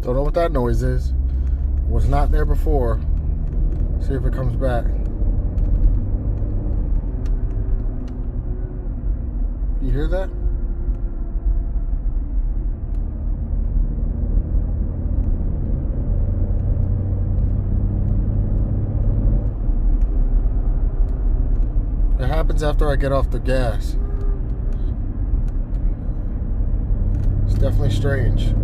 Don't know what that noise is. Was not there before. See if it comes back. You hear that? It happens after I get off the gas. It's definitely strange.